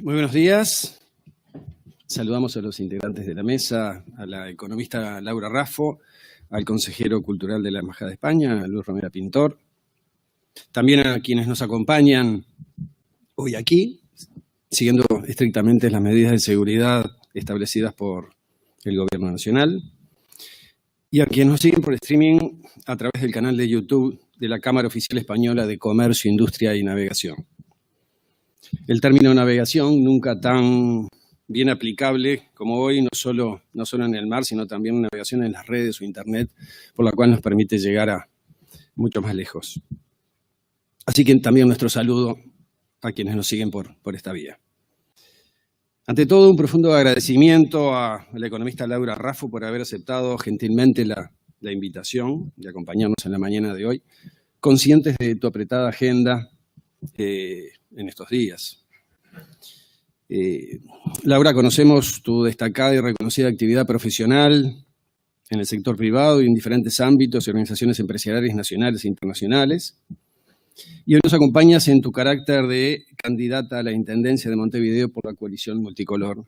Muy buenos días. Saludamos a los integrantes de la mesa, a la economista Laura Raffo, al consejero cultural de la Embajada de España, a Luz Romera Pintor, también a quienes nos acompañan hoy aquí, siguiendo estrictamente las medidas de seguridad establecidas por el Gobierno Nacional, y a quienes nos siguen por streaming a través del canal de YouTube de la Cámara Oficial Española de Comercio, Industria y Navegación. El término navegación, nunca tan bien aplicable como hoy, no solo en el mar, sino también navegación en las redes o internet, por la cual nos permite llegar a mucho más lejos. Así que también nuestro saludo a quienes nos siguen por esta vía. Ante todo, un profundo agradecimiento a la economista Laura Raffo por haber aceptado gentilmente la invitación de acompañarnos en la mañana de hoy, conscientes de tu apretada agenda en estos días. Laura, conocemos tu destacada y reconocida actividad profesional en el sector privado y en diferentes ámbitos y organizaciones empresariales nacionales e internacionales. Y hoy nos acompañas en tu carácter de candidata a la Intendencia de Montevideo por la coalición multicolor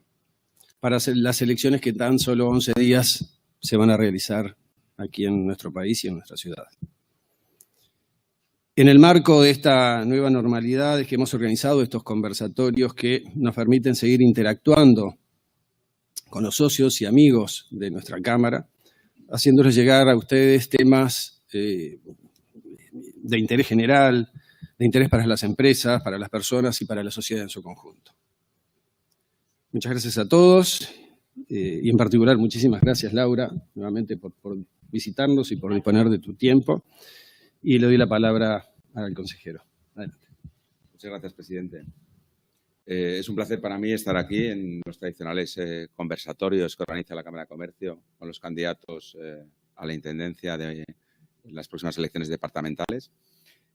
para hacer las elecciones que tan solo 11 días se van a realizar aquí en nuestro país y en nuestra ciudad. En el marco de esta nueva normalidad es que hemos organizado estos conversatorios que nos permiten seguir interactuando con los socios y amigos de nuestra Cámara, haciéndoles llegar a ustedes temas de interés general, de interés para las empresas, para las personas y para la sociedad en su conjunto. Muchas gracias a todos y en particular muchísimas gracias, Laura, nuevamente por visitarnos y por disponer de tu tiempo. Y le doy la palabra al consejero. Adelante. Muchas gracias, presidente. Es un placer para mí estar aquí en los tradicionales conversatorios que organiza la Cámara de Comercio con los candidatos a la intendencia de las próximas elecciones departamentales.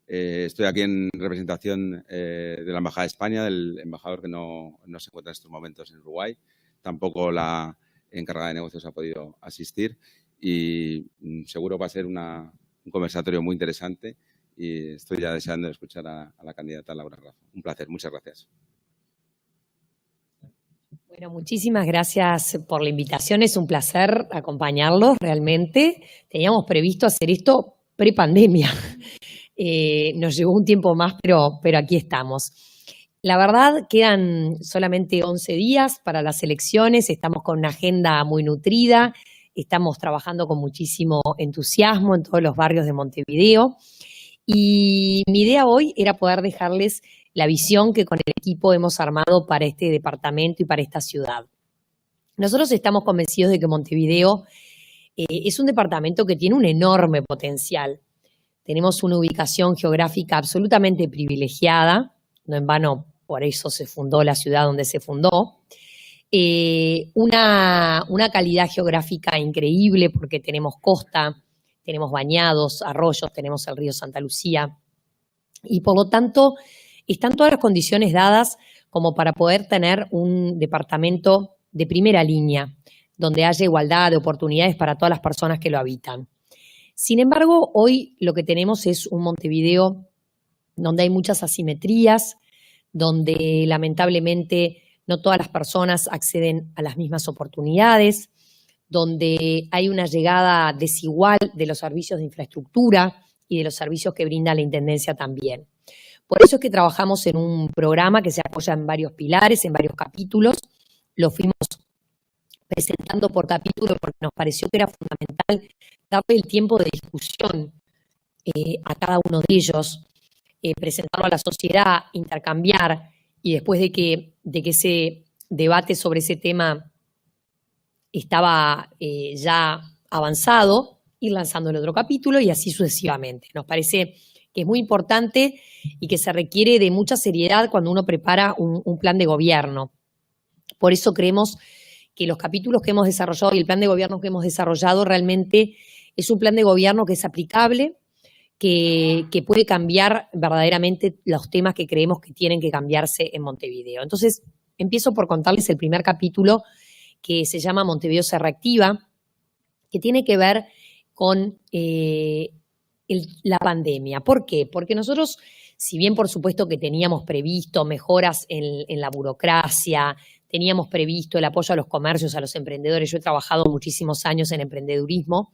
Estoy aquí en representación de la Embajada de España, del embajador que no se encuentra en estos momentos en Uruguay. Tampoco la encargada de negocios ha podido asistir y seguro va a ser un conversatorio muy interesante y estoy ya deseando escuchar a la candidata Laura Raffo. Un placer, muchas gracias. Bueno, muchísimas gracias por la invitación. Es un placer acompañarlos realmente. Teníamos previsto hacer esto pre-pandemia. Nos llevó un tiempo más, pero aquí estamos. La verdad, quedan solamente 11 días para las elecciones. Estamos con una agenda muy nutrida. Estamos trabajando con muchísimo entusiasmo en todos los barrios de Montevideo. Y mi idea hoy era poder dejarles la visión que con el equipo hemos armado para este departamento y para esta ciudad. Nosotros estamos convencidos de que Montevideo es un departamento que tiene un enorme potencial. Tenemos una ubicación geográfica absolutamente privilegiada, no en vano por eso se fundó la ciudad donde se fundó. Una calidad geográfica increíble porque tenemos costa, tenemos bañados, arroyos, tenemos el río Santa Lucía y por lo tanto están todas las condiciones dadas como para poder tener un departamento de primera línea donde haya igualdad de oportunidades para todas las personas que lo habitan. Sin embargo, hoy lo que tenemos es un Montevideo donde hay muchas asimetrías, donde lamentablemente no todas las personas acceden a las mismas oportunidades, donde hay una llegada desigual de los servicios de infraestructura y de los servicios que brinda la Intendencia también. Por eso es que trabajamos en un programa que se apoya en varios pilares, en varios capítulos. Lo fuimos presentando por capítulo porque nos pareció que era fundamental darle el tiempo de discusión a cada uno de ellos, presentarlo a la sociedad, intercambiar y después de que ese debate sobre ese tema estaba ya avanzado, ir lanzando el otro capítulo y así sucesivamente. Nos parece que es muy importante y que se requiere de mucha seriedad cuando uno prepara un plan de gobierno. Por eso creemos que los capítulos que hemos desarrollado y el plan de gobierno que hemos desarrollado realmente es un plan de gobierno que es aplicable, que puede cambiar verdaderamente los temas que creemos que tienen que cambiarse en Montevideo. Entonces, empiezo por contarles el primer capítulo que se llama Montevideo se reactiva, que tiene que ver con la pandemia. ¿Por qué? Porque nosotros si bien por supuesto que teníamos previsto mejoras en la burocracia, teníamos previsto el apoyo a los comercios, a los emprendedores, yo he trabajado muchísimos años en emprendedurismo,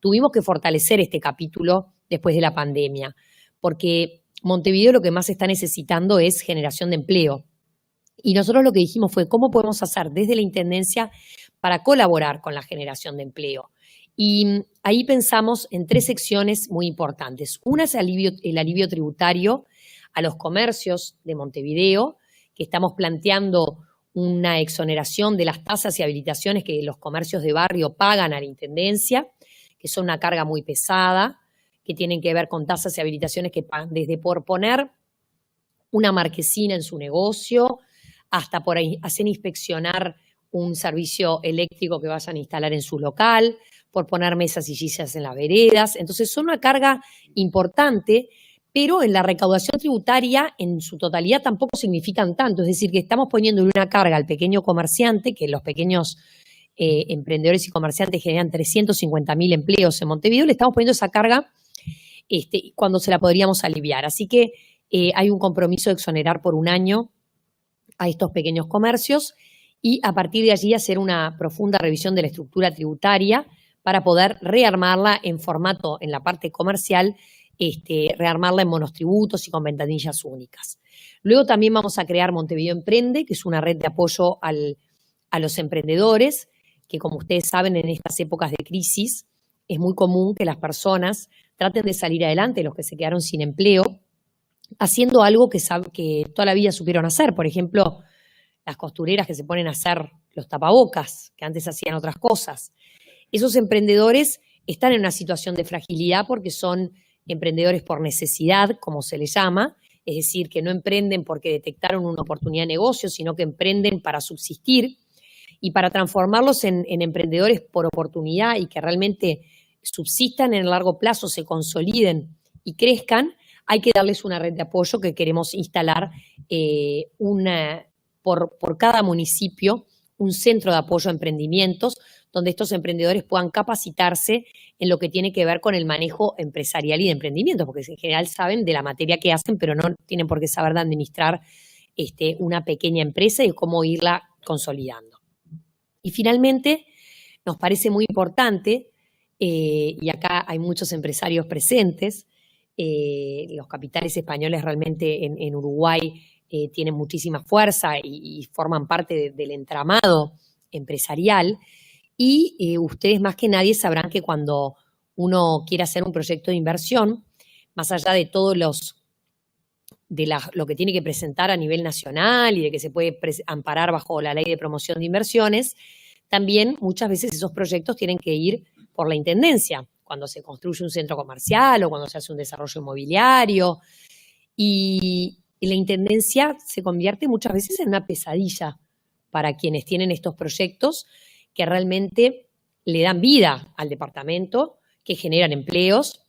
tuvimos que fortalecer este capítulo después de la pandemia, porque Montevideo lo que más está necesitando es generación de empleo. Y nosotros lo que dijimos fue cómo podemos hacer desde la Intendencia para colaborar con la generación de empleo. Y ahí pensamos en 3 secciones muy importantes. Una es el alivio tributario a los comercios de Montevideo, que estamos planteando una exoneración de las tasas y habilitaciones que los comercios de barrio pagan a la Intendencia, que son una carga muy pesada, que tienen que ver con tasas y habilitaciones que pagan desde por poner una marquesina en su negocio hasta por hacer inspeccionar un servicio eléctrico que vayan a instalar en su local, por poner mesas y sillas en las veredas. Entonces son una carga importante, pero en la recaudación tributaria en su totalidad tampoco significan tanto. Es decir, que estamos poniendo una carga al pequeño comerciante, que los pequeños emprendedores y comerciantes generan 350.000 empleos en Montevideo, le estamos poniendo esa carga cuando se la podríamos aliviar. Así que hay un compromiso de exonerar por 1 año a estos pequeños comercios y a partir de allí hacer una profunda revisión de la estructura tributaria para poder rearmarla en formato, en la parte comercial, rearmarla en monotributos y con ventanillas únicas. Luego también vamos a crear Montevideo Emprende, que es una red de apoyo a los emprendedores, que como ustedes saben, en estas épocas de crisis es muy común que las personas traten de salir adelante, los que se quedaron sin empleo, haciendo algo que toda la vida supieron hacer. Por ejemplo, las costureras que se ponen a hacer los tapabocas, que antes hacían otras cosas. Esos emprendedores están en una situación de fragilidad porque son emprendedores por necesidad, como se les llama, es decir, que no emprenden porque detectaron una oportunidad de negocio, sino que emprenden para subsistir y para transformarlos en emprendedores por oportunidad y que realmente subsistan en el largo plazo, se consoliden y crezcan, hay que darles una red de apoyo que queremos instalar por cada municipio, un centro de apoyo a emprendimientos, donde estos emprendedores puedan capacitarse en lo que tiene que ver con el manejo empresarial y de emprendimientos, porque en general saben de la materia que hacen, pero no tienen por qué saber de administrar una pequeña empresa y cómo irla consolidando. Y finalmente, nos parece muy importante, y acá hay muchos empresarios presentes, los capitales españoles realmente en Uruguay tienen muchísima fuerza y forman parte del entramado empresarial. Y ustedes más que nadie sabrán que cuando uno quiere hacer un proyecto de inversión, más allá de todos lo que tiene que presentar a nivel nacional y de que se puede amparar bajo la ley de promoción de inversiones, también muchas veces esos proyectos tienen que ir por la Intendencia, cuando se construye un centro comercial o cuando se hace un desarrollo inmobiliario. Y la Intendencia se convierte muchas veces en una pesadilla para quienes tienen estos proyectos que realmente le dan vida al departamento, que generan empleos,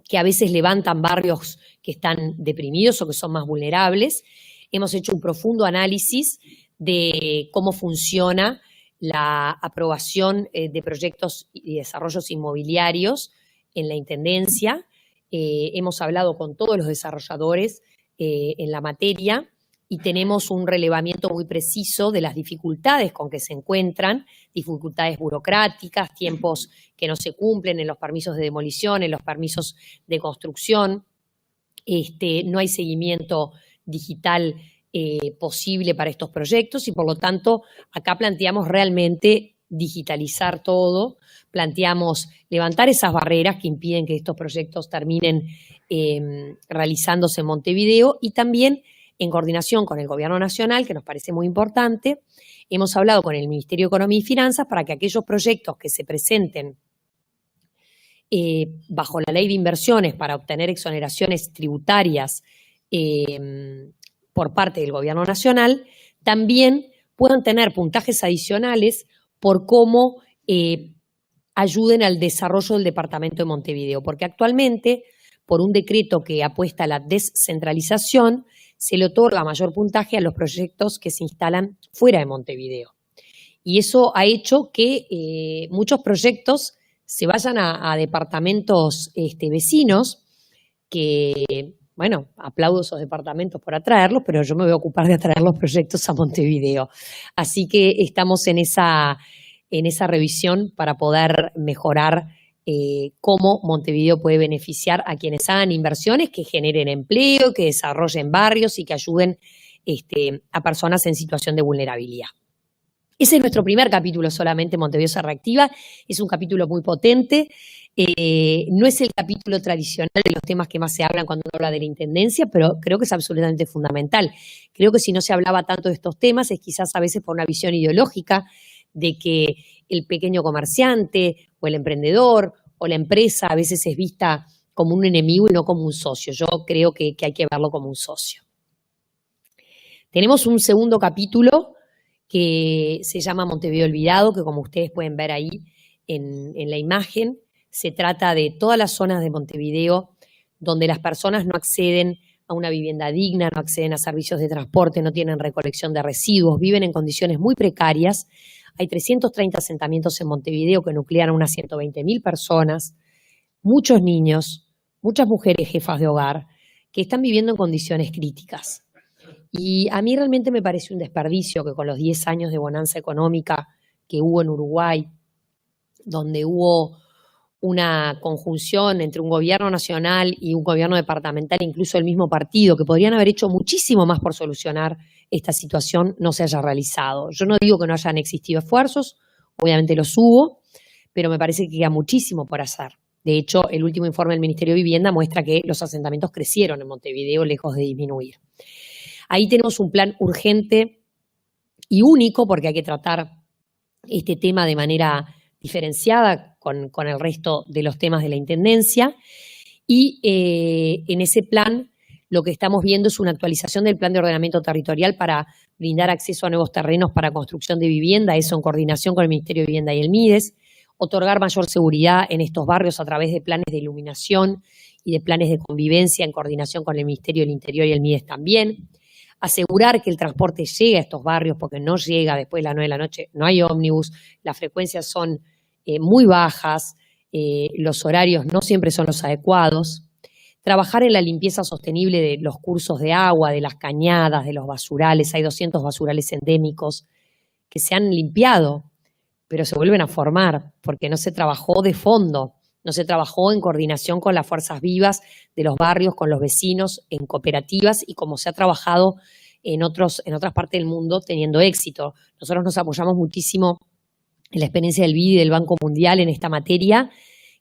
que a veces levantan barrios que están deprimidos o que son más vulnerables. Hemos hecho un profundo análisis de cómo funciona la aprobación de proyectos y desarrollos inmobiliarios en la Intendencia. Hemos hablado con todos los desarrolladores en la materia y tenemos un relevamiento muy preciso de las dificultades con que se encuentran, dificultades burocráticas, tiempos que no se cumplen en los permisos de demolición, en los permisos de construcción. No hay seguimiento digital posible para estos proyectos y por lo tanto acá planteamos realmente digitalizar todo, planteamos levantar esas barreras que impiden que estos proyectos terminen realizándose en Montevideo y también en coordinación con el Gobierno Nacional, que nos parece muy importante, hemos hablado con el Ministerio de Economía y Finanzas para que aquellos proyectos que se presenten bajo la ley de inversiones para obtener exoneraciones tributarias por parte del Gobierno Nacional, también puedan tener puntajes adicionales por cómo ayuden al desarrollo del departamento de Montevideo, porque actualmente, por un decreto que apuesta a la descentralización, se le otorga mayor puntaje a los proyectos que se instalan fuera de Montevideo. Y eso ha hecho que muchos proyectos se vayan a departamentos vecinos que bueno, aplaudo esos departamentos por atraerlos, pero yo me voy a ocupar de atraer los proyectos a Montevideo. Así que estamos en esa revisión para poder mejorar cómo Montevideo puede beneficiar a quienes hagan inversiones que generen empleo, que desarrollen barrios y que ayuden a personas en situación de vulnerabilidad. Ese es nuestro primer capítulo solamente, Montevideo se reactiva. Es un capítulo muy potente. No es el capítulo tradicional de los temas que más se hablan cuando uno habla de la intendencia, pero creo que es absolutamente fundamental. Creo que si no se hablaba tanto de estos temas es quizás a veces por una visión ideológica de que el pequeño comerciante o el emprendedor o la empresa a veces es vista como un enemigo y no como un socio. Yo creo que hay que verlo como un socio. Tenemos un segundo capítulo que se llama Montevideo Olvidado, que como ustedes pueden ver ahí en la imagen, se trata de todas las zonas de Montevideo donde las personas no acceden a una vivienda digna, no acceden a servicios de transporte, no tienen recolección de residuos, viven en condiciones muy precarias. Hay 330 asentamientos en Montevideo que nuclean a unas 120.000 personas, muchos niños, muchas mujeres jefas de hogar que están viviendo en condiciones críticas. Y a mí realmente me parece un desperdicio que con los 10 años de bonanza económica que hubo en Uruguay, donde hubo una conjunción entre un gobierno nacional y un gobierno departamental, incluso el mismo partido, que podrían haber hecho muchísimo más por solucionar esta situación, no se haya realizado. Yo no digo que no hayan existido esfuerzos, obviamente los hubo, pero me parece que queda muchísimo por hacer. De hecho, el último informe del Ministerio de Vivienda muestra que los asentamientos crecieron en Montevideo, lejos de disminuir. Ahí tenemos un plan urgente y único, porque hay que tratar este tema de manera diferenciada con el resto de los temas de la Intendencia. Y en ese plan lo que estamos viendo es una actualización del Plan de Ordenamiento Territorial para brindar acceso a nuevos terrenos para construcción de vivienda, eso en coordinación con el Ministerio de Vivienda y el MIDES, otorgar mayor seguridad en estos barrios a través de planes de iluminación y de planes de convivencia en coordinación con el Ministerio del Interior y el MIDES también, asegurar que el transporte llegue a estos barrios, porque no llega después de las 9 de la noche, no hay ómnibus, las frecuencias son muy bajas, los horarios no siempre son los adecuados, trabajar en la limpieza sostenible de los cursos de agua, de las cañadas, de los basurales. Hay 200 basurales endémicos que se han limpiado, pero se vuelven a formar porque no se trabajó de fondo, no se trabajó en coordinación con las fuerzas vivas de los barrios, con los vecinos, en cooperativas y como se ha trabajado en otras partes del mundo teniendo éxito. Nosotros nos apoyamos muchísimo en la experiencia del BID y del Banco Mundial en esta materia,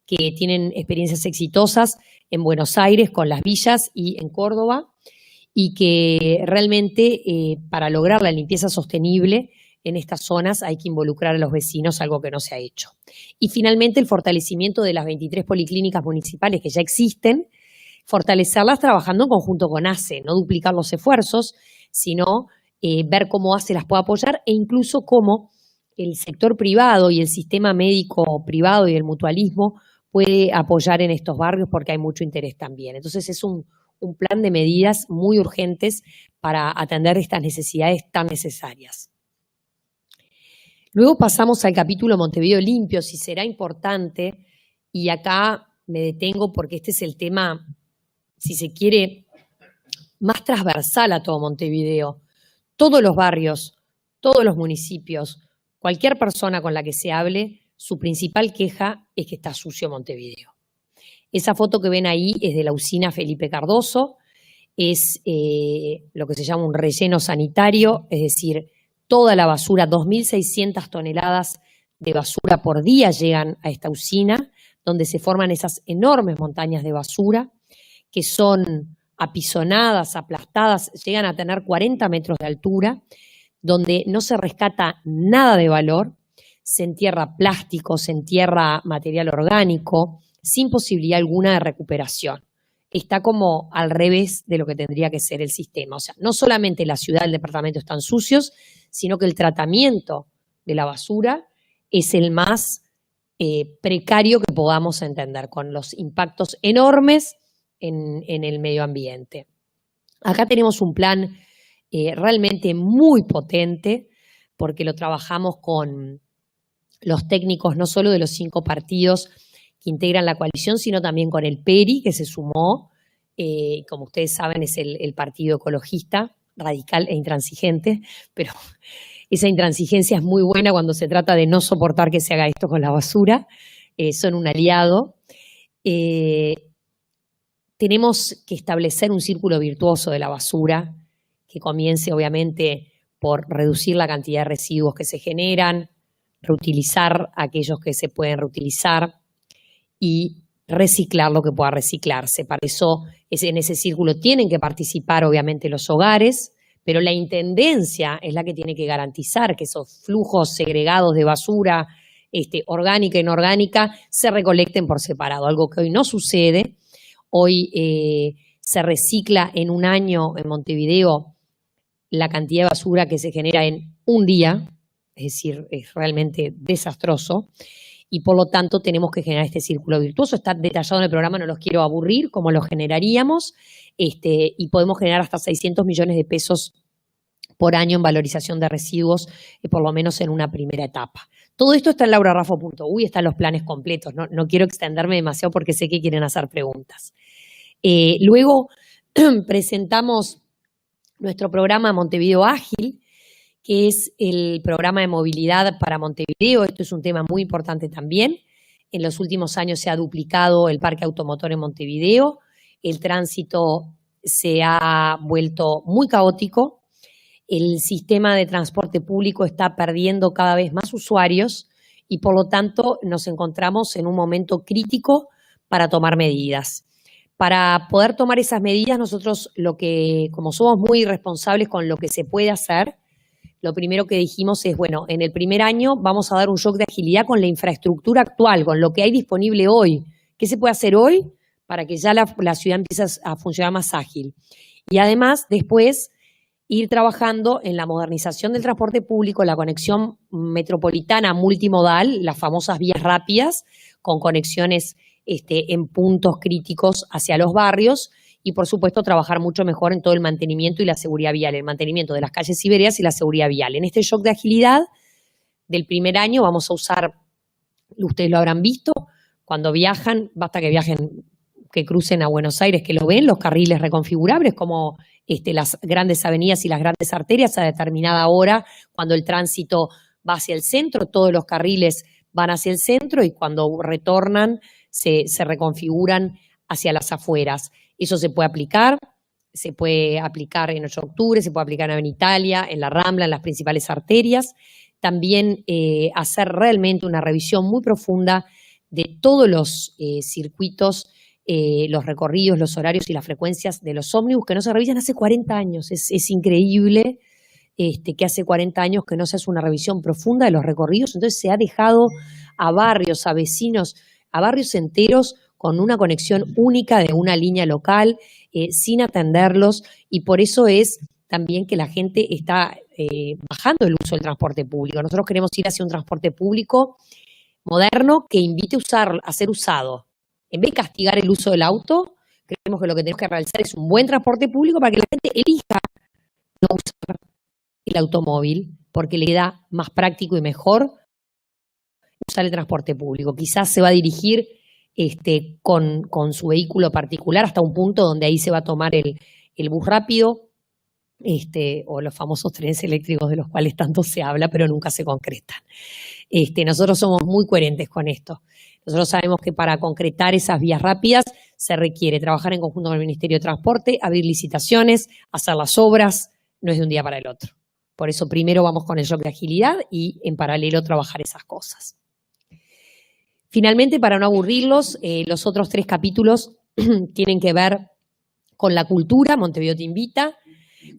que tienen experiencias exitosas en Buenos Aires con las villas y en Córdoba, y que realmente para lograr la limpieza sostenible en estas zonas hay que involucrar a los vecinos, algo que no se ha hecho. Y finalmente el fortalecimiento de las 23 policlínicas municipales que ya existen, fortalecerlas trabajando en conjunto con ACE, no duplicar los esfuerzos, sino ver cómo ACE las puede apoyar e incluso cómo el sector privado y el sistema médico privado y el mutualismo puede apoyar en estos barrios porque hay mucho interés también. Entonces es un plan de medidas muy urgentes para atender estas necesidades tan necesarias. Luego pasamos al capítulo Montevideo Limpio, si será importante, y acá me detengo porque este es el tema, si se quiere, más transversal a todo Montevideo. Todos los barrios, todos los municipios, cualquier persona con la que se hable, su principal queja es que está sucio Montevideo. Esa foto que ven ahí es de la usina Felipe Cardoso, es lo que se llama un relleno sanitario, es decir, toda la basura, 2.600 toneladas de basura por día llegan a esta usina, donde se forman esas enormes montañas de basura que son apisonadas, aplastadas, llegan a tener 40 metros de altura, donde no se rescata nada de valor, se entierra plástico, se entierra material orgánico, sin posibilidad alguna de recuperación. Está como al revés de lo que tendría que ser el sistema. O sea, no solamente la ciudad y el departamento están sucios, sino que el tratamiento de la basura es el más precario que podamos entender, con los impactos enormes en el medio ambiente. Acá tenemos un plan realmente muy potente, porque lo trabajamos con los técnicos no solo de los 5 partidos que integran la coalición, sino también con el PERI, que se sumó como ustedes saben, es el partido ecologista, radical e intransigente, pero esa intransigencia es muy buena cuando se trata de no soportar que se haga esto con la basura. Son un aliado. Tenemos que establecer un círculo virtuoso de la basura que comience, obviamente, por reducir la cantidad de residuos que se generan, reutilizar aquellos que se pueden reutilizar y reciclar lo que pueda reciclarse. Para eso, en ese círculo tienen que participar, obviamente, los hogares, pero la intendencia es la que tiene que garantizar que esos flujos segregados de basura, orgánica e inorgánica, se recolecten por separado, algo que hoy no sucede. Hoy se recicla en un año en Montevideo la cantidad de basura que se genera en un día, es decir, es realmente desastroso, y por lo tanto tenemos que generar este círculo virtuoso. Está detallado en el programa, no los quiero aburrir, cómo lo generaríamos, y podemos generar hasta 600 millones de pesos por año en valorización de residuos, por lo menos en una primera etapa. Todo esto está en laurarraffo.uy, están los planes completos. No quiero extenderme demasiado porque sé que quieren hacer preguntas. Luego presentamos nuestro programa Montevideo Ágil, que es el programa de movilidad para Montevideo. Esto es un tema muy importante también. En los últimos años se ha duplicado el parque automotor en Montevideo. El tránsito se ha vuelto muy caótico. El sistema de transporte público está perdiendo cada vez más usuarios y, por lo tanto, nos encontramos en un momento crítico para tomar medidas. Para poder tomar esas medidas, nosotros como somos muy responsables con lo que se puede hacer, lo primero que dijimos es, bueno, en el primer año vamos a dar un shock de agilidad con la infraestructura actual, con lo que hay disponible hoy. ¿Qué se puede hacer hoy para que ya la ciudad empiece a funcionar más ágil? Y además, después, ir trabajando en la modernización del transporte público, la conexión metropolitana multimodal, las famosas vías rápidas, con conexiones en puntos críticos hacia los barrios, y, por supuesto, trabajar mucho mejor en todo el mantenimiento y la seguridad vial, el mantenimiento de las calles y veredas y la seguridad vial. En este shock de agilidad del primer año vamos a usar, ustedes lo habrán visto, cuando viajan, basta que viajen, que crucen a Buenos Aires, que lo ven, los carriles reconfigurables, como las grandes avenidas y las grandes arterias a determinada hora, cuando el tránsito va hacia el centro, todos los carriles van hacia el centro y cuando retornan se reconfiguran hacia las afueras. Eso se puede aplicar en 8 de octubre, se puede aplicar en Avenida Italia, en la Rambla, en las principales arterias. También hacer realmente una revisión muy profunda de todos los circuitos, los recorridos, los horarios y las frecuencias de los ómnibus que no se revisan hace 40 años. Es increíble que hace 40 años que no se hace una revisión profunda de los recorridos. Entonces se ha dejado a barrios, a vecinos, a barrios enteros con una conexión única de una línea local, sin atenderlos, y por eso es también que la gente está bajando el uso del transporte público. Nosotros queremos ir hacia un transporte público moderno que invite a ser usado. En vez de castigar el uso del auto, creemos que lo que tenemos que realizar es un buen transporte público para que la gente elija no usar el automóvil, porque le queda más práctico y mejor usar el transporte público. Quizás se va a dirigir con su vehículo particular hasta un punto donde ahí se va a tomar el bus rápido, o los famosos trenes eléctricos de los cuales tanto se habla, pero nunca se concretan. Nosotros somos muy coherentes con esto. Nosotros sabemos que para concretar esas vías rápidas se requiere trabajar en conjunto con el Ministerio de Transporte, abrir licitaciones, hacer las obras, no es de un día para el otro. Por eso primero vamos con el shock de agilidad y en paralelo trabajar esas cosas. Finalmente, para no aburrirlos, los otros 3 capítulos tienen que ver con la cultura, Montevideo Te Invita,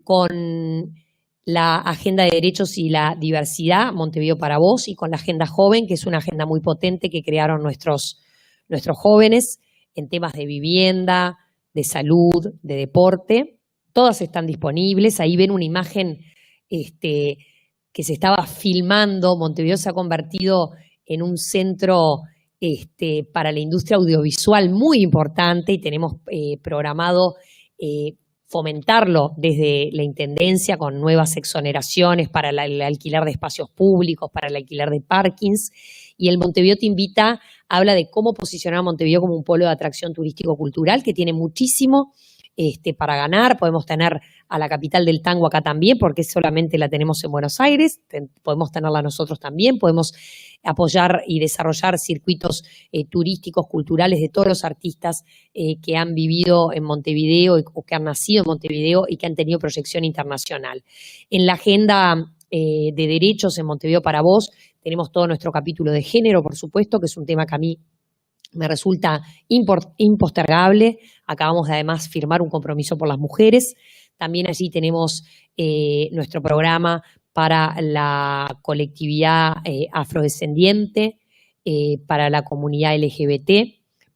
con la agenda de derechos y la diversidad, Montevideo para Vos, y con la agenda joven, que es una agenda muy potente que crearon nuestros jóvenes en temas de vivienda, de salud, de deporte. Todas están disponibles. Ahí ven una imagen que se estaba filmando. Montevideo se ha convertido en un centro para la industria audiovisual muy importante y tenemos programado fomentarlo desde la Intendencia con nuevas exoneraciones para el alquiler de espacios públicos, para el alquiler de parkings. Y el Montevideo Te Invita habla de cómo posicionar a Montevideo como un polo de atracción turístico-cultural que tiene muchísimo para ganar. Podemos tener a la capital del tango acá también, porque solamente la tenemos en Buenos Aires, podemos tenerla nosotros también, podemos apoyar y desarrollar circuitos turísticos, culturales de todos los artistas que han vivido en Montevideo o que han nacido en Montevideo y que han tenido proyección internacional. En la agenda de derechos en Montevideo para Vos tenemos todo nuestro capítulo de género, por supuesto, que es un tema que a mí me resulta impostergable. Acabamos de además firmar un compromiso por las mujeres. También allí tenemos nuestro programa para la colectividad afrodescendiente, para la comunidad LGBT,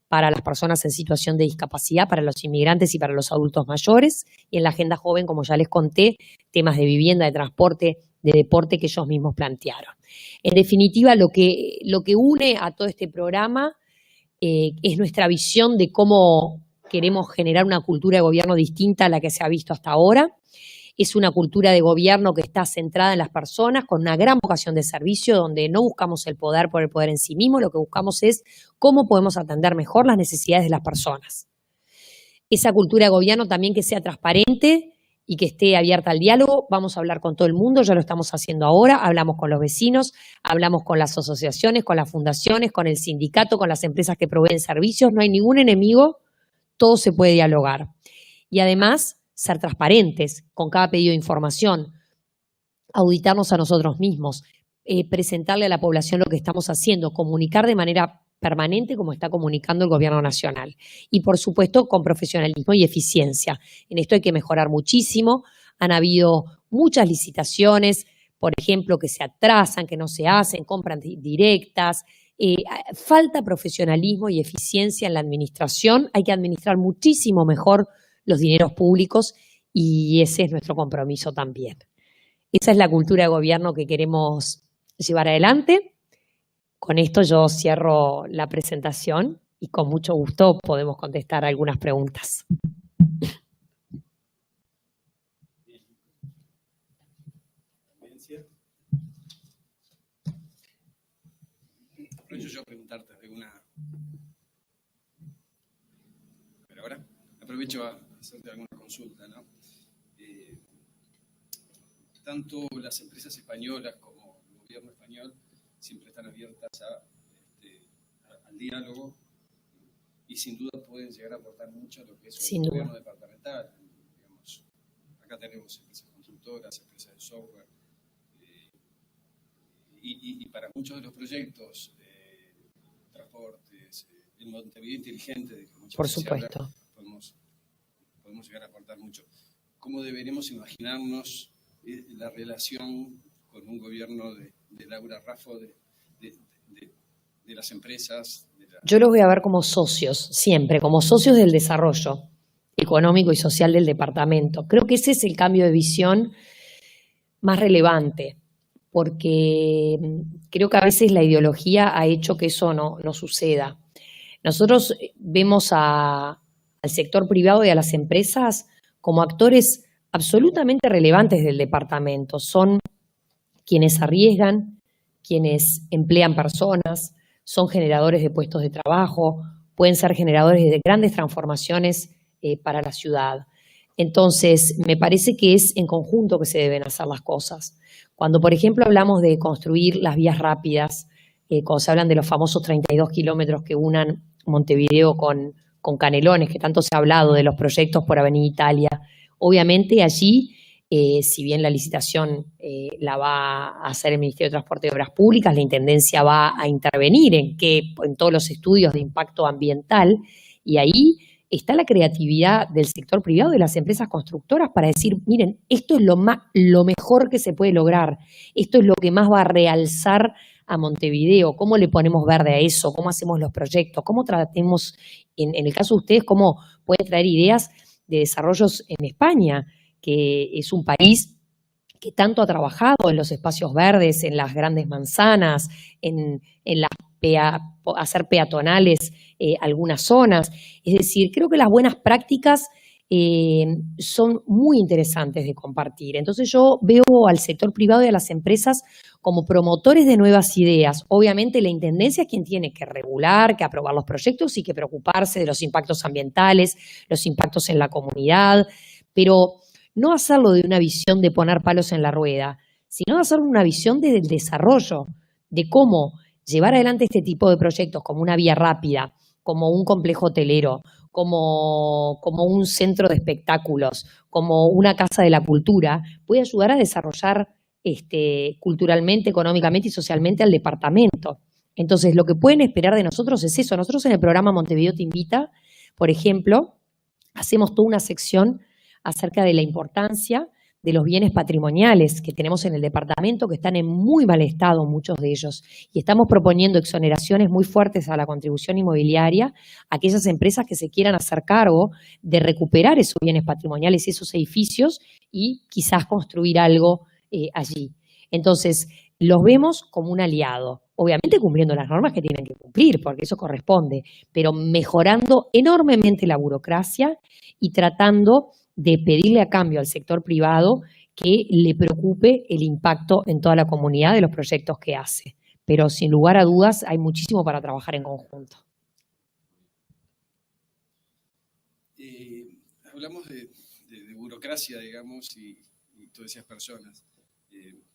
para las personas en situación de discapacidad, para los inmigrantes y para los adultos mayores. Y en la agenda joven, como ya les conté, temas de vivienda, de transporte, de deporte que ellos mismos plantearon. En definitiva, lo que une a todo este programa es nuestra visión de cómo queremos generar una cultura de gobierno distinta a la que se ha visto hasta ahora. Es una cultura de gobierno que está centrada en las personas, con una gran vocación de servicio, donde no buscamos el poder por el poder en sí mismo, lo que buscamos es cómo podemos atender mejor las necesidades de las personas. Esa cultura de gobierno también que sea transparente y que esté abierta al diálogo. Vamos a hablar con todo el mundo, ya lo estamos haciendo ahora, hablamos con los vecinos, hablamos con las asociaciones, con las fundaciones, con el sindicato, con las empresas que proveen servicios. No hay ningún enemigo, todo se puede dialogar. Y además, ser transparentes con cada pedido de información, auditarnos a nosotros mismos, presentarle a la población lo que estamos haciendo, comunicar de manera permanente como está comunicando el Gobierno Nacional. Y, por supuesto, con profesionalismo y eficiencia. En esto hay que mejorar muchísimo. Han habido muchas licitaciones, por ejemplo, que se atrasan, que no se hacen, compras directas. Falta profesionalismo y eficiencia en la administración. Hay que administrar muchísimo mejor los dineros públicos y ese es nuestro compromiso también. Esa es la cultura de gobierno que queremos llevar adelante. Con esto yo cierro la presentación y con mucho gusto podemos contestar algunas preguntas. Aprovecho yo a preguntarte alguna. Pero ahora aprovecho a hacerte alguna consulta, ¿no? Tanto las empresas españolas como el gobierno español siempre están abiertas al diálogo y sin duda pueden llegar a aportar mucho a lo que es un gobierno departamental. Digamos, acá tenemos empresas constructoras, empresas de software, y para muchos de los proyectos, transportes, el Montevideo inteligente, de que muchas por veces supuesto, habla, podemos llegar a aportar mucho. ¿Cómo deberíamos imaginarnos la relación con un gobierno de Laura Raffo, de las empresas? Yo los voy a ver como socios, siempre, como socios del desarrollo económico y social del departamento. Creo que ese es el cambio de visión más relevante, porque creo que a veces la ideología ha hecho que eso no suceda. Nosotros vemos al sector privado y a las empresas como actores absolutamente relevantes del departamento. Son quienes arriesgan, quienes emplean personas, son generadores de puestos de trabajo, pueden ser generadores de grandes transformaciones para la ciudad. Entonces, me parece que es en conjunto que se deben hacer las cosas. Cuando, por ejemplo, hablamos de construir las vías rápidas, cuando se hablan de los famosos 32 kilómetros que unan Montevideo con Canelones, que tanto se ha hablado de los proyectos por Avenida Italia, obviamente allí, si bien la licitación la va a hacer el Ministerio de Transporte y Obras Públicas, la Intendencia va a intervenir en todos los estudios de impacto ambiental, y ahí está la creatividad del sector privado, de las empresas constructoras, para decir, miren, esto es lo mejor que se puede lograr, esto es lo que más va a realzar a Montevideo, cómo le ponemos verde a eso, cómo hacemos los proyectos, cómo tratemos, en el caso de ustedes, cómo pueden traer ideas de desarrollos en España, que es un país que tanto ha trabajado en los espacios verdes, en las grandes manzanas, en hacer peatonales algunas zonas. Es decir, creo que las buenas prácticas son muy interesantes de compartir. Entonces yo veo al sector privado y a las empresas como promotores de nuevas ideas. Obviamente la Intendencia es quien tiene que regular, que aprobar los proyectos y que preocuparse de los impactos ambientales, los impactos en la comunidad, pero no hacerlo de una visión de poner palos en la rueda, sino hacerlo una visión del desarrollo, de cómo llevar adelante este tipo de proyectos como una vía rápida, como un complejo hotelero, como un centro de espectáculos, como una casa de la cultura, puede ayudar a desarrollar culturalmente, económicamente y socialmente al departamento. Entonces, lo que pueden esperar de nosotros es eso. Nosotros en el programa Montevideo Te Invita, por ejemplo, hacemos toda una sección acerca de la importancia de los bienes patrimoniales que tenemos en el departamento, que están en muy mal estado, muchos de ellos. Y estamos proponiendo exoneraciones muy fuertes a la contribución inmobiliaria a aquellas empresas que se quieran hacer cargo de recuperar esos bienes patrimoniales y esos edificios y quizás construir algo allí. Entonces, los vemos como un aliado, obviamente cumpliendo las normas que tienen que cumplir, porque eso corresponde, pero mejorando enormemente la burocracia y tratando de pedirle a cambio al sector privado que le preocupe el impacto en toda la comunidad de los proyectos que hace. Pero sin lugar a dudas hay muchísimo para trabajar en conjunto. Hablamos de burocracia, digamos, y todas esas personas.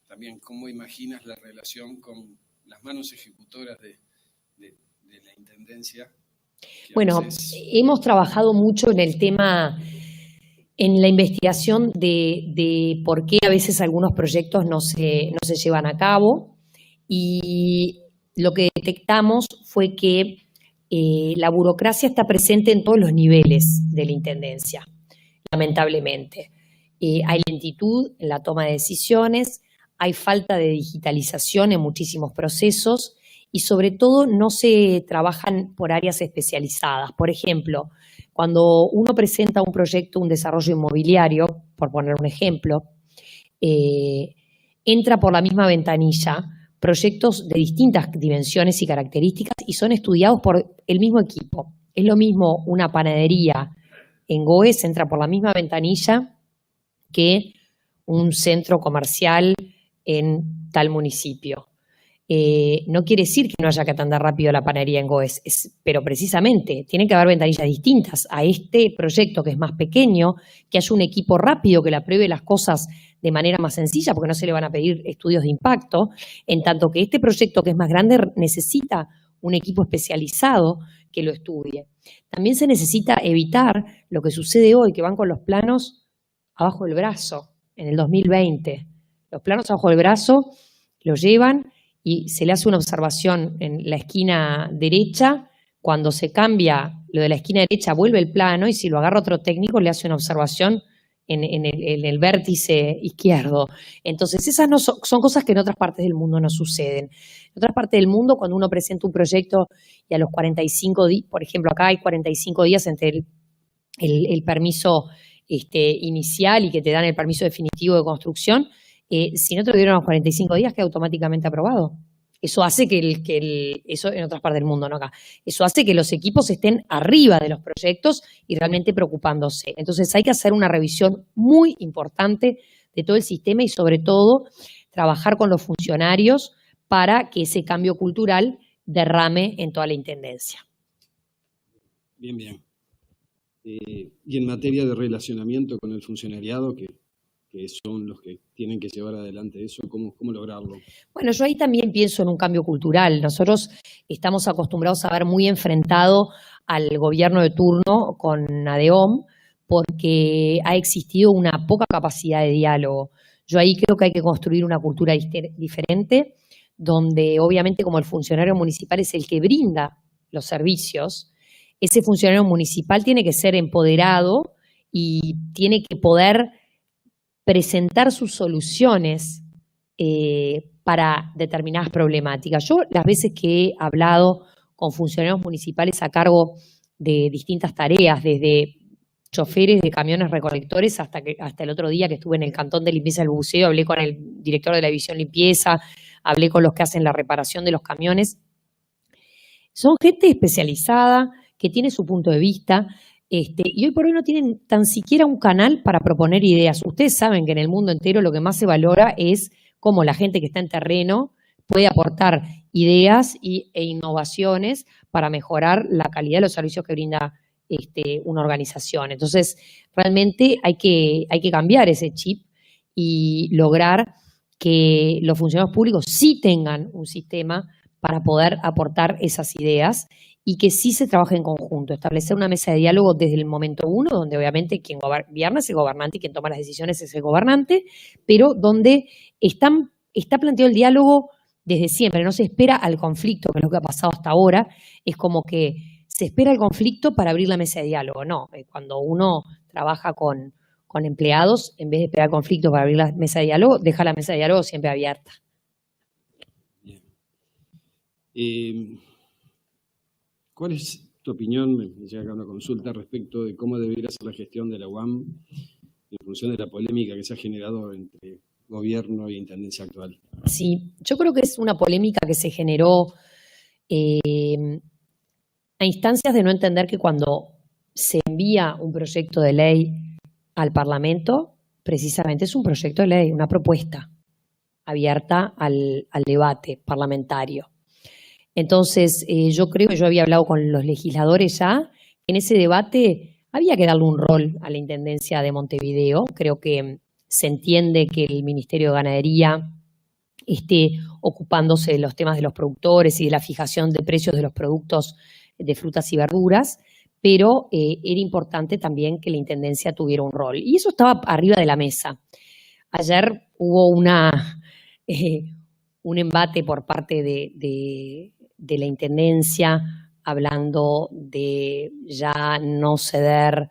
También, ¿cómo imaginas la relación con las manos ejecutoras de la Intendencia? Bueno, hemos trabajado mucho en el tema, en la investigación de por qué a veces algunos proyectos no se llevan a cabo, y lo que detectamos fue que la burocracia está presente en todos los niveles de la Intendencia, lamentablemente. Hay lentitud en la toma de decisiones, hay falta de digitalización en muchísimos procesos y sobre todo no se trabajan por áreas especializadas. Por ejemplo, cuando uno presenta un proyecto, un desarrollo inmobiliario, por poner un ejemplo, entra por la misma ventanilla proyectos de distintas dimensiones y características y son estudiados por el mismo equipo. Es lo mismo una panadería en Goes, entra por la misma ventanilla que un centro comercial en tal municipio. No quiere decir que no haya que atender rápido la panadería en Goes, pero precisamente tienen que haber ventanillas distintas a este proyecto que es más pequeño, que haya un equipo rápido que le apruebe las cosas de manera más sencilla, porque no se le van a pedir estudios de impacto, en tanto que este proyecto que es más grande necesita un equipo especializado que lo estudie. También se necesita evitar lo que sucede hoy, que van con los planos abajo del brazo, en el 2020. Los planos abajo del brazo los llevan y se le hace una observación en la esquina derecha. Cuando se cambia lo de la esquina derecha, vuelve el plano y si lo agarra otro técnico le hace una observación en el vértice izquierdo. Entonces, esas no son cosas que en otras partes del mundo no suceden. En otras partes del mundo, cuando uno presenta un proyecto y a los 45 días, por ejemplo, acá hay 45 días entre el permiso inicial y que te dan el permiso definitivo de construcción, si no te lo dieron a los 45 días, queda automáticamente aprobado. Eso hace eso en otras partes del mundo, no acá. Eso hace que los equipos estén arriba de los proyectos y realmente preocupándose. Entonces hay que hacer una revisión muy importante de todo el sistema y sobre todo trabajar con los funcionarios para que ese cambio cultural derrame en toda la Intendencia. Bien, bien. Y en materia de relacionamiento con el funcionariado, que son los que tienen que llevar adelante eso, ¿cómo lograrlo? Bueno, yo ahí también pienso en un cambio cultural. Nosotros estamos acostumbrados a ver muy enfrentado al gobierno de turno con ADEOM porque ha existido una poca capacidad de diálogo. Yo ahí creo que hay que construir una cultura diferente, donde obviamente como el funcionario municipal es el que brinda los servicios, ese funcionario municipal tiene que ser empoderado y tiene que poder presentar sus soluciones para determinadas problemáticas. Yo las veces que he hablado con funcionarios municipales a cargo de distintas tareas, desde choferes de camiones recolectores hasta el otro día que estuve en el Cantón de Limpieza del Buceo, hablé con el director de la División Limpieza, hablé con los que hacen la reparación de los camiones. Son gente especializada que tiene su punto de vista. Y hoy por hoy no tienen tan siquiera un canal para proponer ideas. Ustedes saben que en el mundo entero lo que más se valora es cómo la gente que está en terreno puede aportar ideas e innovaciones para mejorar la calidad de los servicios que brinda una organización. Entonces, realmente hay que cambiar ese chip y lograr que los funcionarios públicos sí tengan un sistema para poder aportar esas ideas y que sí se trabaje en conjunto, establecer una mesa de diálogo desde el momento uno, donde obviamente quien gobierna es el gobernante y quien toma las decisiones es el gobernante, pero donde está planteado el diálogo desde siempre, no se espera al conflicto, que es lo que ha pasado hasta ahora, es como que se espera el conflicto para abrir la mesa de diálogo, no, cuando uno trabaja con empleados, en vez de esperar conflicto para abrir la mesa de diálogo, deja la mesa de diálogo siempre abierta. ¿Cuál es tu opinión, me llega acá una consulta, respecto de cómo debería ser la gestión de la UAM en función de la polémica que se ha generado entre gobierno y intendencia actual? Sí, yo creo que es una polémica que se generó a instancias de no entender que cuando se envía un proyecto de ley al Parlamento, precisamente es un proyecto de ley, una propuesta abierta al debate parlamentario. Entonces, yo había hablado con los legisladores ya, en ese debate había que darle un rol a la Intendencia de Montevideo. Creo que se entiende que el Ministerio de Ganadería esté ocupándose de los temas de los productores y de la fijación de precios de los productos de frutas y verduras, pero era importante también que la Intendencia tuviera un rol. Y eso estaba arriba de la mesa. Ayer hubo un embate por parte de la Intendencia, hablando de ya no ceder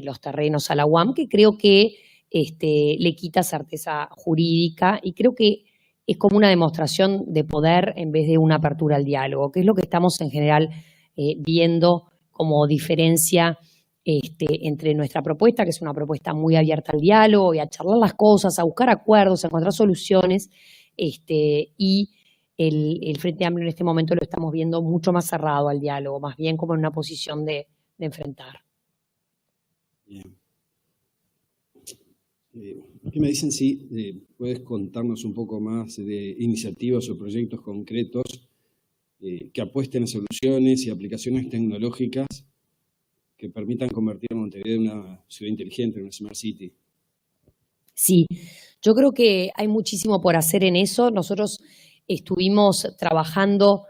los terrenos a la UAM, que creo que le quita certeza jurídica y creo que es como una demostración de poder en vez de una apertura al diálogo, que es lo que estamos en general viendo como diferencia entre nuestra propuesta, que es una propuesta muy abierta al diálogo y a charlar las cosas, a buscar acuerdos, a encontrar soluciones, y el Frente Amplio en este momento lo estamos viendo mucho más cerrado al diálogo, más bien como en una posición de enfrentar. Bien. ¿Qué me dicen si puedes contarnos un poco más de iniciativas o proyectos concretos que apuesten a soluciones y aplicaciones tecnológicas que permitan convertir a Montevideo en una ciudad inteligente, en una smart city? Sí, yo creo que hay muchísimo por hacer en eso. Nosotros estuvimos trabajando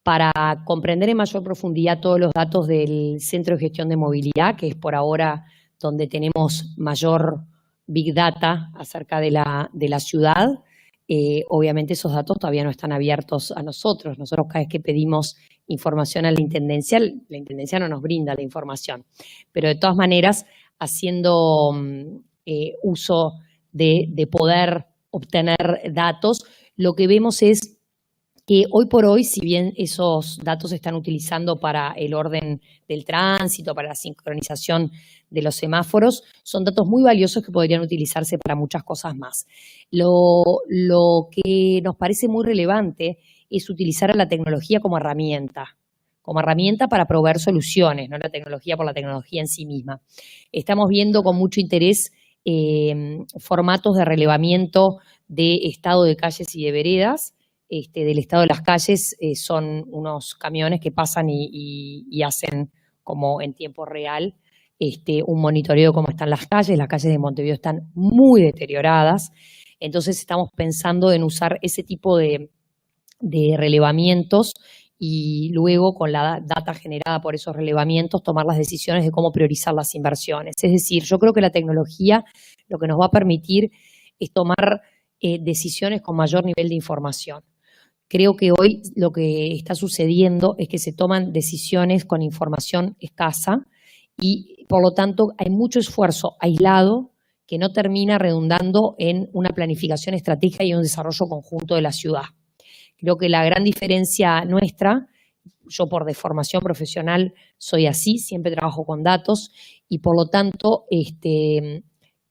para comprender en mayor profundidad todos los datos del Centro de Gestión de Movilidad, que es por ahora donde tenemos mayor Big Data acerca de la ciudad. Obviamente esos datos todavía no están abiertos a nosotros. Nosotros cada vez que pedimos información a la Intendencia no nos brinda la información. Pero de todas maneras, haciendo uso de poder obtener datos, lo que vemos es que hoy por hoy, si bien esos datos se están utilizando para el orden del tránsito, para la sincronización de los semáforos, son datos muy valiosos que podrían utilizarse para muchas cosas más. Lo que nos parece muy relevante es utilizar a la tecnología como herramienta para proveer soluciones, no la tecnología por la tecnología en sí misma. Estamos viendo con mucho interés formatos de relevamiento de estado de calles y de veredas. Del estado de las calles son unos camiones que pasan y hacen como en tiempo real un monitoreo de cómo están las calles. Las calles de Montevideo están muy deterioradas, entonces estamos pensando en usar ese tipo de relevamientos y luego con la data generada por esos relevamientos tomar las decisiones de cómo priorizar las inversiones. Es decir, yo creo que la tecnología lo que nos va a permitir es tomar decisiones con mayor nivel de información. Creo que hoy lo que está sucediendo es que se toman decisiones con información escasa y, por lo tanto, hay mucho esfuerzo aislado que no termina redundando en una planificación estratégica y un desarrollo conjunto de la ciudad. Creo que la gran diferencia nuestra, yo por deformación profesional soy así, siempre trabajo con datos y, por lo tanto,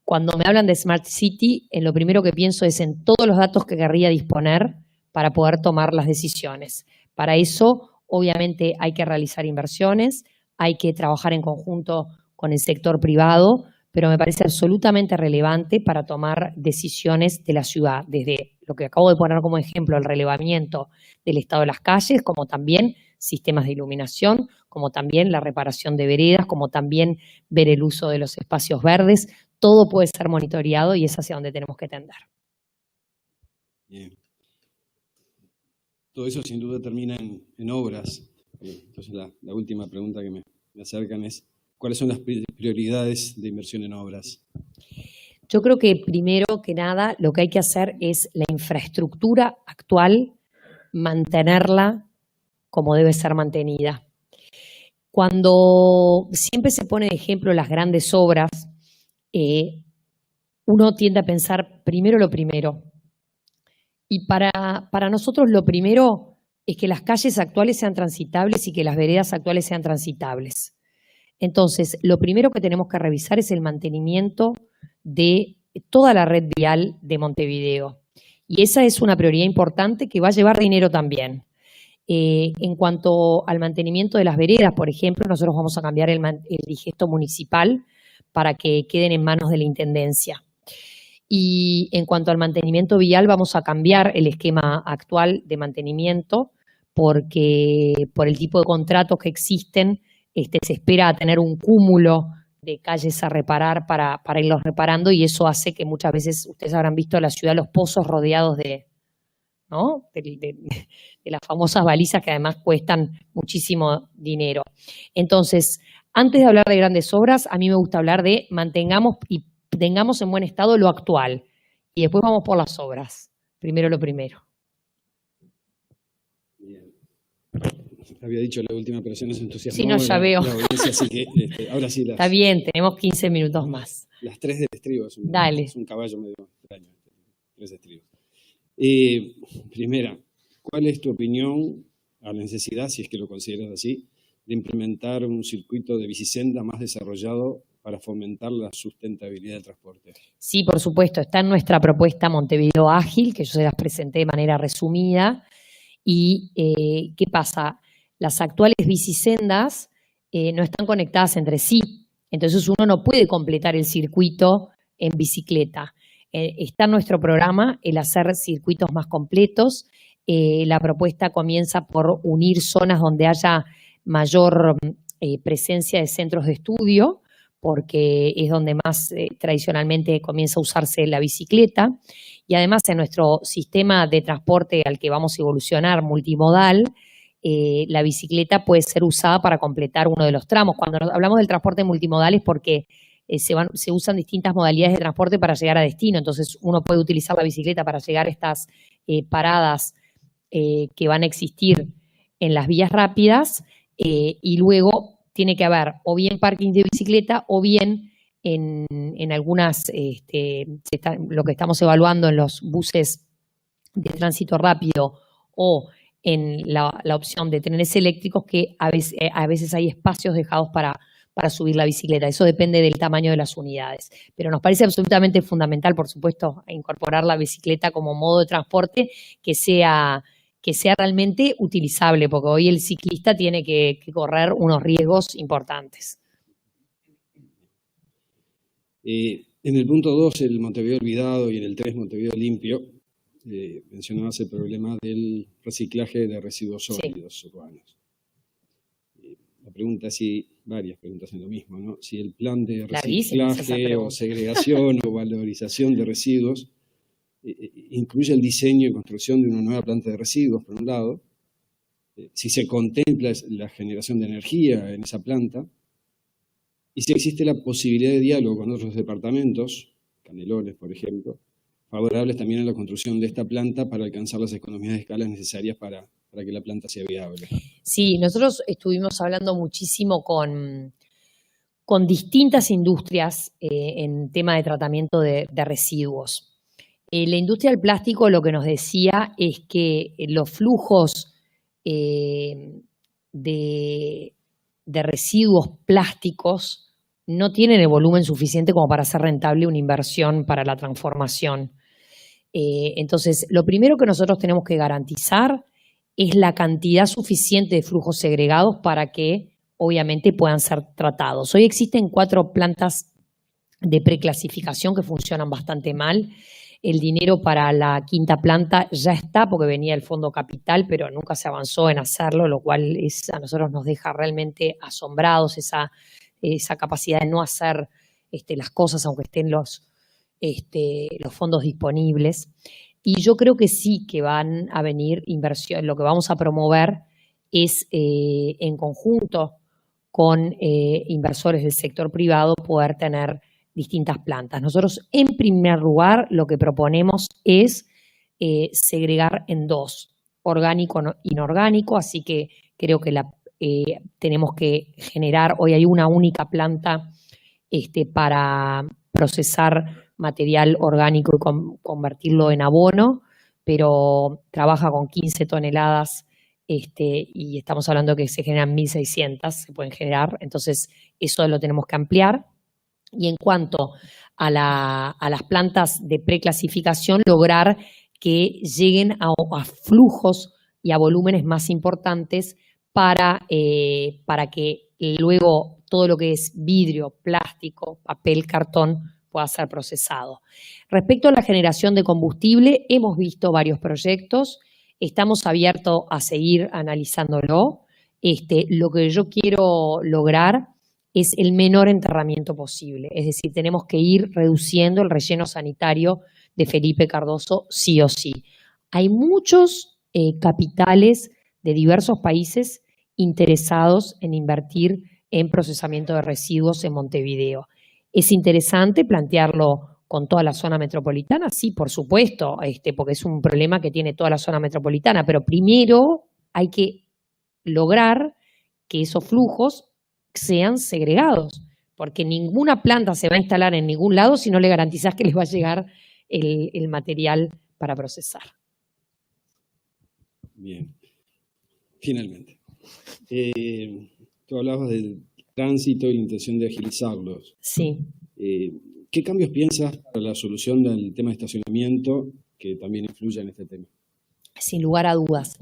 cuando me hablan de Smart City, lo primero que pienso es en todos los datos que querría disponer para poder tomar las decisiones. Para eso, obviamente, hay que realizar inversiones, hay que trabajar en conjunto con el sector privado, pero me parece absolutamente relevante para tomar decisiones de la ciudad, desde lo que acabo de poner como ejemplo, el relevamiento del estado de las calles, como también sistemas de iluminación, como también la reparación de veredas, como también ver el uso de los espacios verdes. Todo puede ser monitoreado y es hacia donde tenemos que tender. Bien. Todo eso sin duda termina en obras. Entonces la última pregunta que me acercan es, ¿cuáles son las prioridades de inversión en obras? Yo creo que primero que nada lo que hay que hacer es la infraestructura actual, mantenerla como debe ser mantenida. Cuando siempre se pone de ejemplo las grandes obras, uno tiende a pensar primero lo primero. Y para nosotros lo primero es que las calles actuales sean transitables y que las veredas actuales sean transitables. Entonces, lo primero que tenemos que revisar es el mantenimiento de toda la red vial de Montevideo. Y esa es una prioridad importante que va a llevar dinero también. En cuanto al mantenimiento de las veredas, por ejemplo, nosotros vamos a cambiar el digesto municipal para que queden en manos de la Intendencia. Y en cuanto al mantenimiento vial, vamos a cambiar el esquema actual de mantenimiento porque por el tipo de contratos que existen, se espera tener un cúmulo de calles a reparar para irlos reparando y eso hace que muchas veces, ustedes habrán visto en la ciudad los pozos rodeados de las famosas balizas que además cuestan muchísimo dinero. Entonces, antes de hablar de grandes obras, a mí me gusta hablar de mantengamos y tengamos en buen estado lo actual y después vamos por las obras. Primero lo primero. Bien. Había dicho la última, pero se nos entusiasmó. Sí, no, ya veo. La audiencia, así que ahora sí Está bien, tenemos 15 minutos más. Las 3 del estribo. Dale. Es un caballo medio extraño. 3 estribos. Primera, ¿cuál es tu opinión a la necesidad, si es que lo consideras así, de implementar un circuito de bicisenda más desarrollado para fomentar la sustentabilidad del transporte? Sí, por supuesto, está en nuestra propuesta Montevideo Ágil, que yo se las presenté de manera resumida. ¿Y qué pasa? Las actuales bicisendas no están conectadas entre sí, entonces uno no puede completar el circuito en bicicleta. Está en nuestro programa el hacer circuitos más completos. La propuesta comienza por unir zonas donde haya mayor presencia de centros de estudio, porque es donde más tradicionalmente comienza a usarse la bicicleta. Y además en nuestro sistema de transporte al que vamos a evolucionar, multimodal, la bicicleta puede ser usada para completar uno de los tramos. Cuando hablamos del transporte multimodal es porque se usan distintas modalidades de transporte para llegar a destino. Entonces uno puede utilizar la bicicleta para llegar a estas paradas que van a existir en las vías rápidas y luego tiene que haber o bien parking de bicicleta o bien en algunas, lo que estamos evaluando en los buses de tránsito rápido o en la opción de trenes eléctricos que a veces hay espacios dejados para subir la bicicleta. Eso depende del tamaño de las unidades. Pero nos parece absolutamente fundamental, por supuesto, incorporar la bicicleta como modo de transporte que sea realmente utilizable, porque hoy el ciclista tiene que correr unos riesgos importantes. En el punto 2, el Montevideo Olvidado, y en el 3, Montevideo Limpio, mencionabas el problema del reciclaje de residuos sólidos urbanos. La pregunta es varias preguntas en lo mismo, ¿no? Si el plan de reciclaje o segregación o valorización de residuos incluye el diseño y construcción de una nueva planta de residuos, por un lado, si se contempla la generación de energía en esa planta, y si existe la posibilidad de diálogo con otros departamentos, Canelones, por ejemplo, favorables también a la construcción de esta planta para alcanzar las economías de escala necesarias para que la planta sea viable. Sí, nosotros estuvimos hablando muchísimo con distintas industrias en tema de tratamiento de residuos. La industria del plástico lo que nos decía es que los flujos de residuos plásticos no tienen el volumen suficiente como para hacer rentable una inversión para la transformación. Entonces, lo primero que nosotros tenemos que garantizar es la cantidad suficiente de flujos segregados para que obviamente puedan ser tratados. Hoy existen 4 plantas de preclasificación que funcionan bastante mal. El dinero para la 5ª planta ya está porque venía del Fondo Capital, pero nunca se avanzó en hacerlo, lo cual a nosotros nos deja realmente asombrados esa capacidad de no hacer las cosas aunque estén los fondos disponibles. Y yo creo que sí que van a venir inversiones. Lo que vamos a promover es en conjunto con inversores del sector privado poder tener distintas plantas. Nosotros, en primer lugar, lo que proponemos es segregar en 2, orgánico e inorgánico, así que creo que tenemos que generar, hoy hay una única planta para procesar material orgánico y convertirlo en abono, pero trabaja con 15 toneladas y estamos hablando de que se generan 1.600, se pueden generar, entonces eso lo tenemos que ampliar. Y en cuanto a las plantas de preclasificación, lograr que lleguen a flujos y a volúmenes más importantes para que luego todo lo que es vidrio, plástico, papel, cartón pueda ser procesado. Respecto a la generación de combustible, hemos visto varios proyectos, estamos abiertos a seguir analizándolo. Lo que yo quiero lograr es el menor enterramiento posible. Es decir, tenemos que ir reduciendo el relleno sanitario de Felipe Cardoso sí o sí. Hay muchos capitales de diversos países interesados en invertir en procesamiento de residuos en Montevideo. ¿Es interesante plantearlo con toda la zona metropolitana? Sí, por supuesto, porque es un problema que tiene toda la zona metropolitana, pero primero hay que lograr que esos flujos sean segregados, porque ninguna planta se va a instalar en ningún lado si no le garantizás que les va a llegar el material para procesar. Bien, finalmente. Tú hablabas del tránsito y la intención de agilizarlos. Sí. ¿Qué cambios piensas para la solución del tema de estacionamiento que también influye en este tema? Sin lugar a dudas.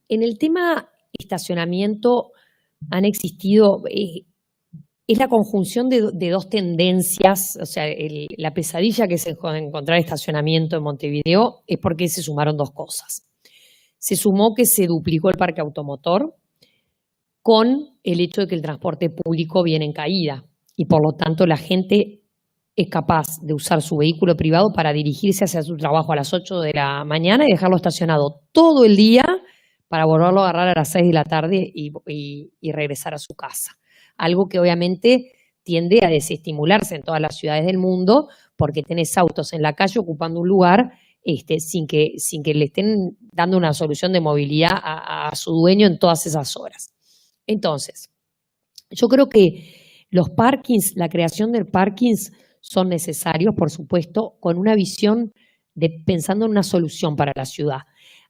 En el tema estacionamiento han existido, es la conjunción de 2 tendencias, o sea, la pesadilla que es encontrar estacionamiento en Montevideo es porque se sumaron 2 cosas. Se sumó que se duplicó el parque automotor con el hecho de que el transporte público viene en caída y por lo tanto la gente es capaz de usar su vehículo privado para dirigirse hacia su trabajo a las 8 de la mañana y dejarlo estacionado todo el día para volverlo a agarrar a las 6 de la tarde y regresar a su casa. Algo que obviamente tiende a desestimularse en todas las ciudades del mundo porque tenés autos en la calle ocupando un lugar sin que le estén dando una solución de movilidad a su dueño en todas esas horas. Entonces, yo creo que los parkings, la creación de parkings son necesarios, por supuesto, con una visión de pensando en una solución para la ciudad.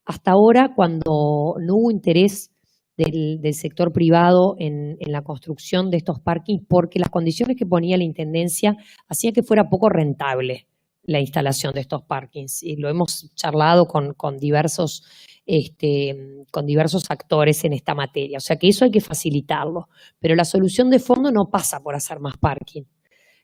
Hasta ahora, cuando no hubo interés del sector privado en la construcción de estos parkings, porque las condiciones que ponía la Intendencia hacían que fuera poco rentable la instalación de estos parkings. Y lo hemos charlado con diversos actores en esta materia. O sea que eso hay que facilitarlo. Pero la solución de fondo no pasa por hacer más parking.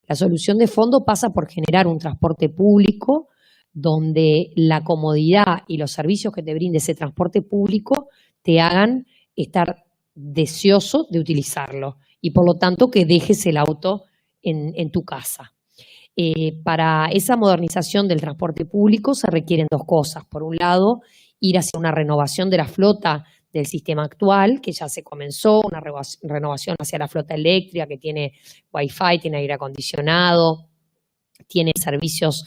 La solución de fondo pasa por generar un transporte público donde la comodidad y los servicios que te brinde ese transporte público te hagan estar deseoso de utilizarlo y por lo tanto que dejes el auto en tu casa. Para esa modernización del transporte público se requieren 2 cosas. Por un lado, ir hacia una renovación de la flota del sistema actual, que ya se comenzó, una renovación hacia la flota eléctrica que tiene Wi-Fi, tiene aire acondicionado, tiene servicios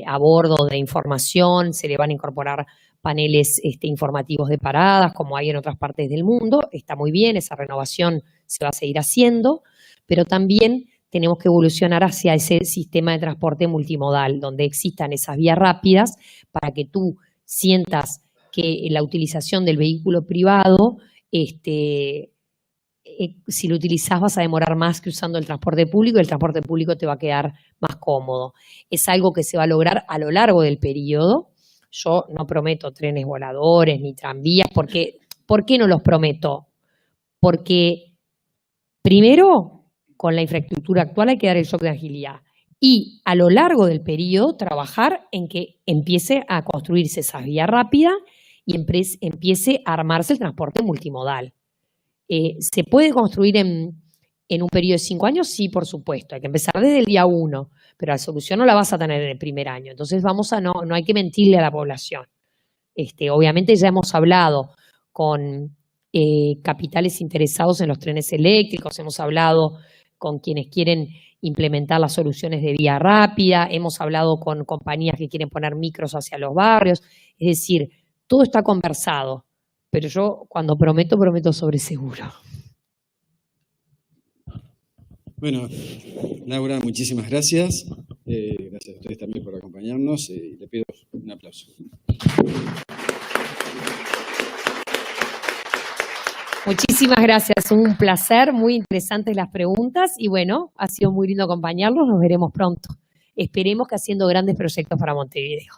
a bordo de información, se le van a incorporar paneles informativos de paradas, como hay en otras partes del mundo. Está muy bien, esa renovación se va a seguir haciendo, pero también tenemos que evolucionar hacia ese sistema de transporte multimodal, donde existan esas vías rápidas para que tú sientas que la utilización del vehículo privado, si lo utilizás vas a demorar más que usando el transporte público y el transporte público te va a quedar más cómodo. Es algo que se va a lograr a lo largo del periodo. Yo no prometo trenes voladores ni tranvías. ¿Por qué no los prometo? Porque Primero, con la infraestructura actual hay que dar el shock de agilidad. Y a lo largo del periodo trabajar en que empiece a construirse esa vía rápida y empiece a armarse el transporte multimodal. ¿Se puede construir en un periodo de 5 años? Sí, por supuesto. Hay que empezar desde el día 1, pero la solución no la vas a tener en el primer año. Entonces no hay que mentirle a la población. Obviamente ya hemos hablado con capitales interesados en los trenes eléctricos, hemos hablado con quienes quieren implementar las soluciones de vía rápida, hemos hablado con compañías que quieren poner micros hacia los barrios, es decir, todo está conversado, pero yo cuando prometo sobre seguro. Bueno, Laura, muchísimas gracias. Gracias a ustedes también por acompañarnos y le pido un aplauso. Muchísimas gracias, un placer, muy interesantes las preguntas y bueno, ha sido muy lindo acompañarlos, nos veremos pronto. Esperemos que haciendo grandes proyectos para Montevideo.